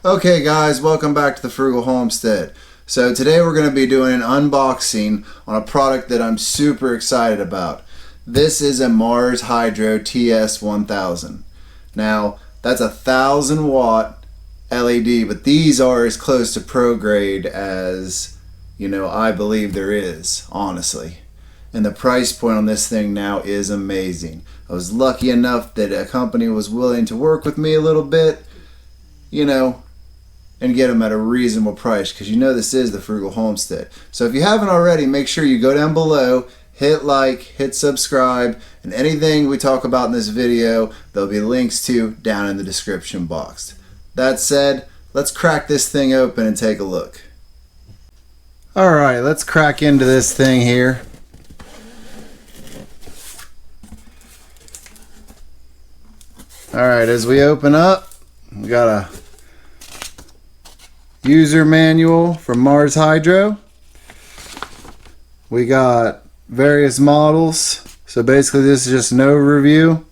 Okay guys, welcome back to the Frugal Homestead. So today we're going to be doing an unboxing on a product that I'm super excited about. This is a Mars Hydro TS1000. Now that's a 1,000 watt LED, but these are as close to pro grade as, you know, I believe there is, honestly. And the price point on this thing now is amazing. I was lucky enough that a company was willing to work with me a little bit, you know, and get them at a reasonable price, because you know this is the Frugal Homestead. So if you haven't already, make sure you go down below, hit like, hit subscribe, and anything we talk about in this video, there'll be links to down in the description box. That said, let's crack this thing open and take a look. Alright, let's crack into this thing here. Alright, as we open up, we got a user manual from Mars Hydro. We got various models. So basically this is just an overview.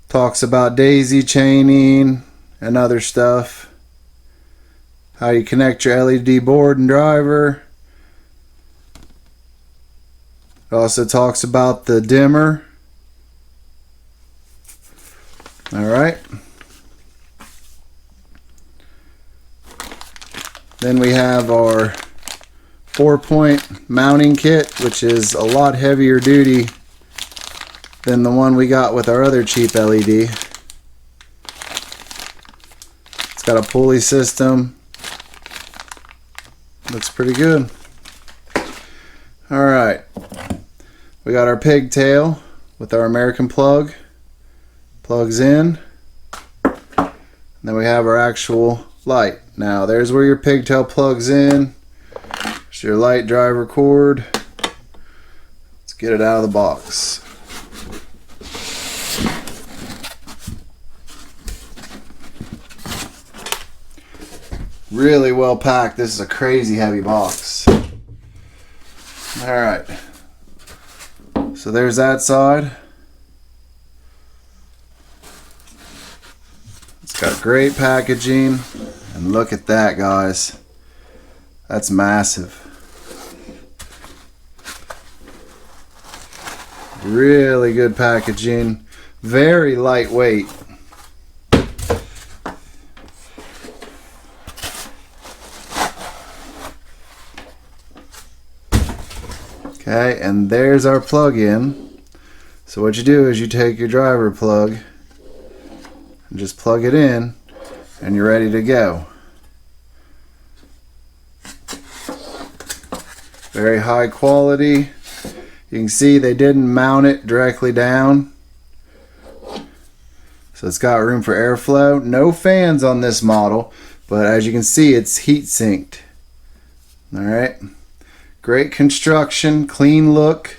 Talks about daisy chaining and other stuff. How you connect your LED board and driver. It also talks about the dimmer. Alright. Then we have our 4-point mounting kit, which is a lot heavier duty than the one we got with our other cheap LED. It's got a pulley system. Looks pretty good. Alright. We got our pigtail with our American plug. Plugs in. And then we have our actual light. Now there's where your pigtail plugs in. There's your light driver cord. Let's get it out of the box. Really well packed. This is a crazy heavy box. Alright. So there's that side. It's got great packaging. And look at that, guys. That's massive. Really good packaging. Very lightweight. Okay, and there's our plug-in. So what you do is you take your driver plug and just plug it in, and you're ready to go. Very high quality. You can see they didn't mount it directly down, so it's got room for airflow. No fans on this model, but as you can see, it's heat sinked. Alright, great construction, clean look.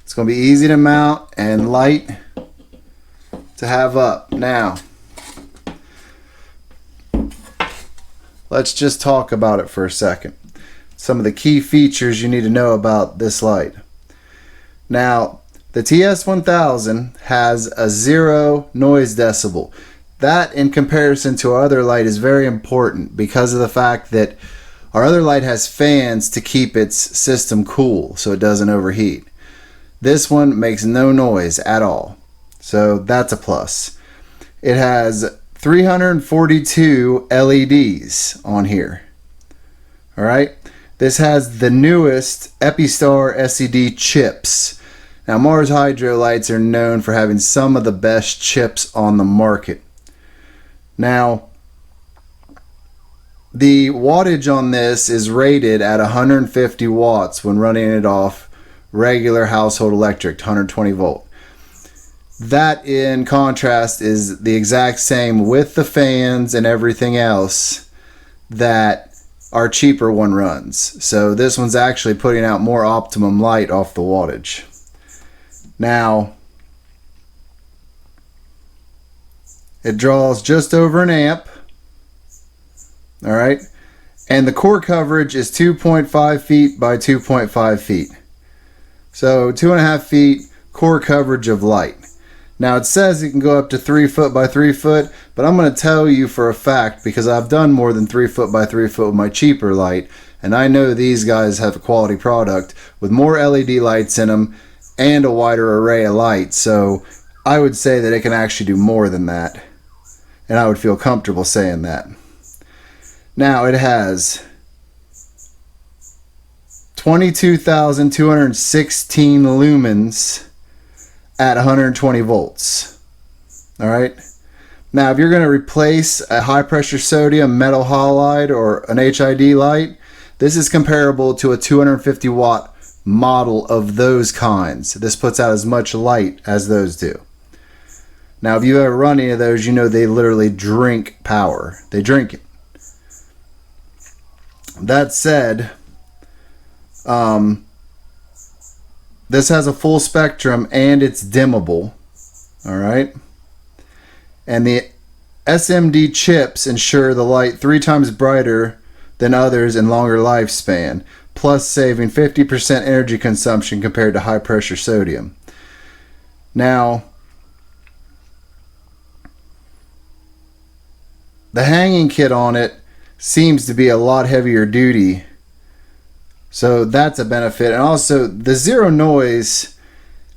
It's going to be easy to mount and light to have up. Now let's just talk about it for a second. Some of the key features you need to know about this light. Now, the TS1000 has a 0 noise decibel. That, in comparison to our other light, is very important because of the fact that our other light has fans to keep its system cool so it doesn't overheat. This one makes no noise at all, so that's a plus. It has 342 LEDs on here. Alright, this has the newest Epistar SED chips. Now Mars Hydro lights are known for having some of the best chips on the market. Now the wattage on this is rated at 150 watts when running it off regular household electric, 120 volt. That, in contrast, is the exact same with the fans and everything else that our cheaper one runs. So this one's actually putting out more optimum light off the wattage. Now, it draws just over an amp. Alright, And the core coverage is 2.5 feet by 2.5 feet. So 2.5 feet core coverage of light. Now it says it can go up to 3 foot by 3 foot, but I'm going to tell you for a fact, because I've done more than 3 foot by 3 foot with my cheaper light, and I know these guys have a quality product with more LED lights in them and a wider array of lights. So I would say that it can actually do more than that, and I would feel comfortable saying that. Now it has 22,216 lumens at 120 volts. All right. Now, if you're going to replace a high pressure sodium metal halide or an HID light, this is comparable to a 250 watt model of those kinds. This puts out as much light as those do. Now, if you ever run any of those, you know they literally drink power. They drink it. That said, this has a full spectrum and it's dimmable. All right. And the SMD chips ensure the light 3 times brighter than others and longer lifespan, plus saving 50% energy consumption compared to high pressure sodium. Now, the hanging kit on it seems to be a lot heavier duty, so that's a benefit. And also the zero noise,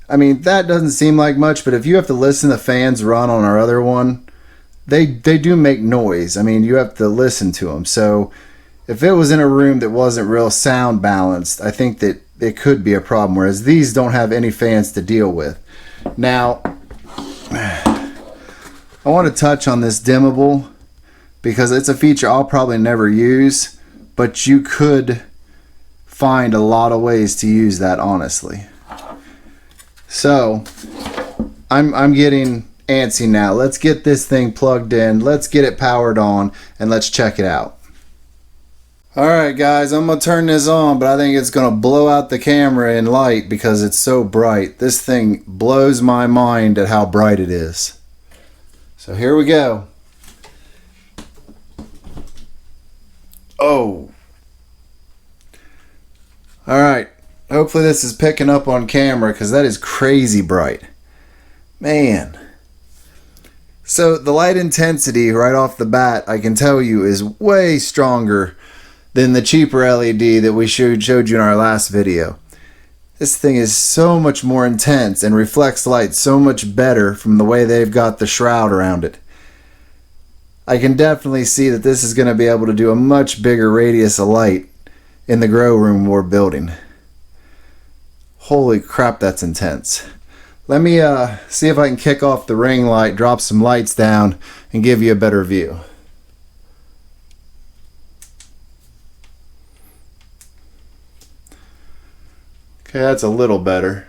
I mean, that doesn't seem like much, but if you have to listen to fans run on our other one, they do make noise. I mean, you have to listen to them. So if it was in a room that wasn't real sound balanced, I think that it could be a problem, whereas these don't have any fans to deal with. Now, I want to touch on this dimmable, because it's a feature I'll probably never use, but you could find a lot of ways to use that, honestly. So I'm getting antsy now. Let's get this thing plugged in, let's get it powered on, and let's check it out. Alright guys, I'm gonna turn this on, but I think it's gonna blow out the camera in light because it's so bright. This thing blows my mind at how bright it is. So here we go. Oh. Alright. Hopefully this is picking up on camera, because that is crazy bright. Man. So the light intensity right off the bat, I can tell you, is way stronger than the cheaper LED that we showed you in our last video. This thing is so much more intense and reflects light so much better from the way they've got the shroud around it. I can definitely see that this is going to be able to do a much bigger radius of light in the grow room we're building. Holy crap, that's intense. Let me see if I can kick off the ring light, drop some lights down, and give you a better view. Okay, that's a little better.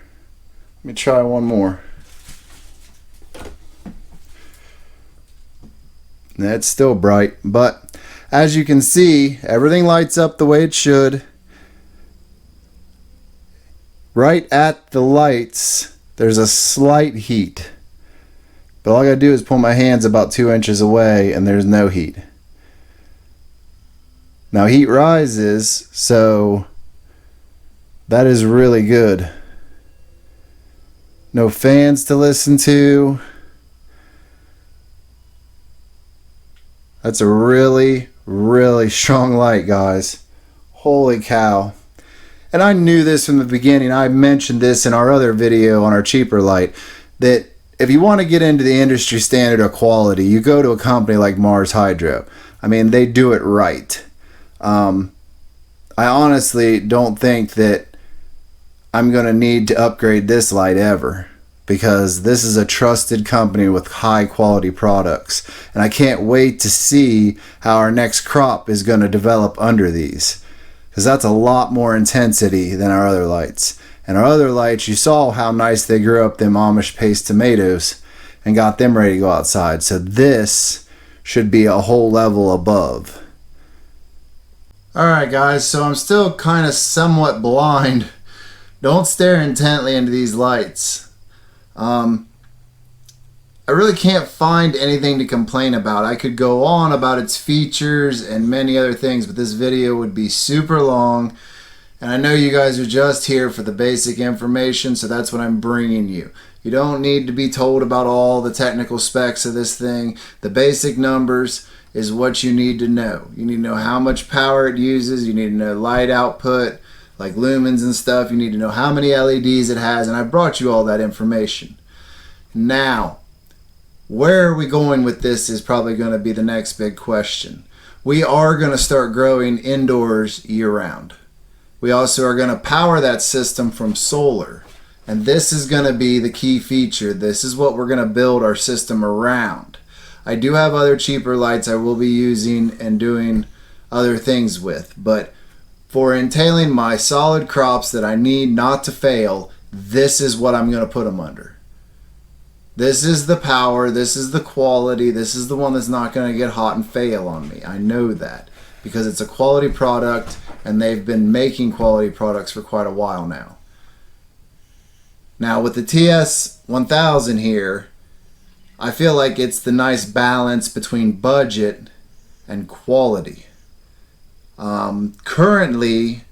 Let me try one more. It's still bright, but as you can see, everything lights up the way it should. Right at the lights, there's a slight heat. But all I gotta do is pull my hands about 2 inches away and there's no heat. Now heat rises, so that is really good. No fans to listen to. That's a really, really strong light, guys. Holy cow. And I knew this from the beginning. I mentioned this in our other video on our cheaper light, that if you want to get into the industry standard of quality, you go to a company like Mars Hydro. I mean, they do it right. I honestly don't think that I'm going to need to upgrade this light ever, because this is a trusted company with high quality products, and I can't wait to see how our next crop is going to develop under these, because that's a lot more intensity than our other lights. And our other lights, you saw how nice they grew up them Amish paste tomatoes and got them ready to go outside. So this should be a whole level above. Alright guys, so I'm still kind of somewhat blind. Don't stare intently into these lights. I really can't find anything to complain about. I could go on about its features and many other things, but this video would be super long. And I know you guys are just here for the basic information, so that's what I'm bringing you. You don't need to be told about all the technical specs of this thing. The basic numbers is what you need to know. You need to know how much power it uses. You need to know light output, like lumens and stuff. You need to know how many LEDs it has, and I brought you all that information. Now, where are we going with this is probably going to be the next big question. We are going to start growing indoors year-round. We also are going to power that system from solar. And this is going to be the key feature. This is what we're going to build our system around. I do have other cheaper lights I will be using and doing other things with. But for entailing my solid crops that I need not to fail, this is what I'm going to put them under. This is the power, this is the quality, this is the one that's not going to get hot and fail on me. I know that because it's a quality product and they've been making quality products for quite a while now. Now with the TS1000 here, I feel like it's the nice balance between budget and quality. Currently,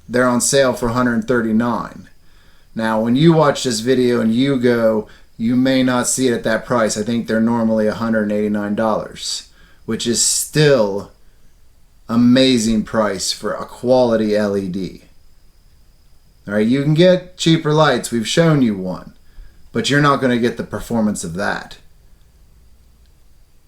they're on sale for $139. Now when you watch this video and you go, you may not see it at that price. I think they're normally $189, which is still amazing price for a quality LED. All right, you can get cheaper lights. We've shown you one, but you're not going to get the performance of that.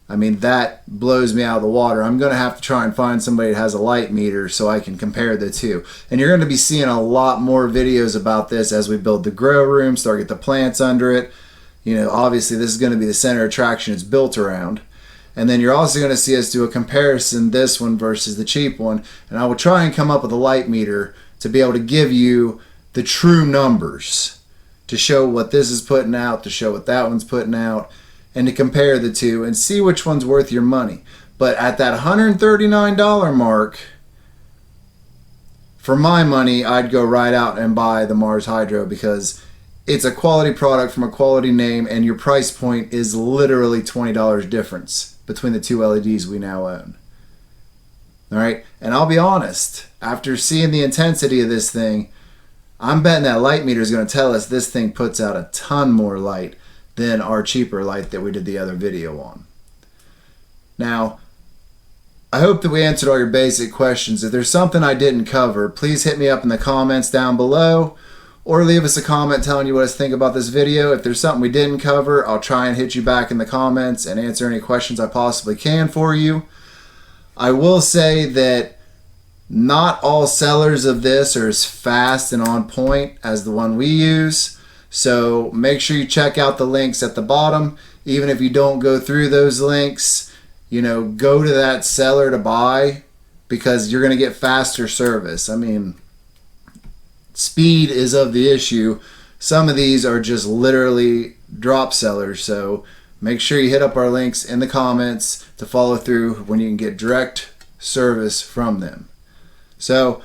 I mean, that blows me out of the water. I'm going to have to try and find somebody that has a light meter so I can compare the two. And you're going to be seeing a lot more videos about this as we build the grow room, start get the plants under it. You know, obviously this is going to be the center of attraction it's built around. And then you're also going to see us do a comparison, this one versus the cheap one. And I will try and come up with a light meter to be able to give you the true numbers, to show what this is putting out, to show what that one's putting out, and to compare the two and see which one's worth your money. But at that $139 mark, for my money, I'd go right out and buy the Mars Hydro because it's a quality product from a quality name, and your price point is literally $20 difference between the two LEDs we now own. All right, and I'll be honest, after seeing the intensity of this thing, I'm betting that light meter is going to tell us this thing puts out a ton more light than our cheaper light that we did the other video on. Now, I hope that we answered all your basic questions. If there's something I didn't cover, please hit me up in the comments down below, or leave us a comment telling you what you think about this video. If there's something we didn't cover, I'll try and hit you back in the comments and answer any questions I possibly can for you. I will say that not all sellers of this are as fast and on point as the one we use. So make sure you check out the links at the bottom. Even if you don't go through those links, you know, go to that seller to buy because you're going to get faster service. I mean, speed is of the issue. Some of these are just literally drop sellers, so make sure you hit up our links in the comments to follow through when you can get direct service from them. So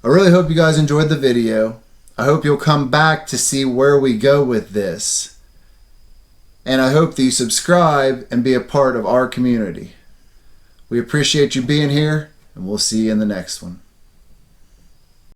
I really hope you guys enjoyed the video. I hope you'll come back to see where we go with this, and I hope that you subscribe and be a part of our community. We appreciate you being here, and we'll see you in the next one.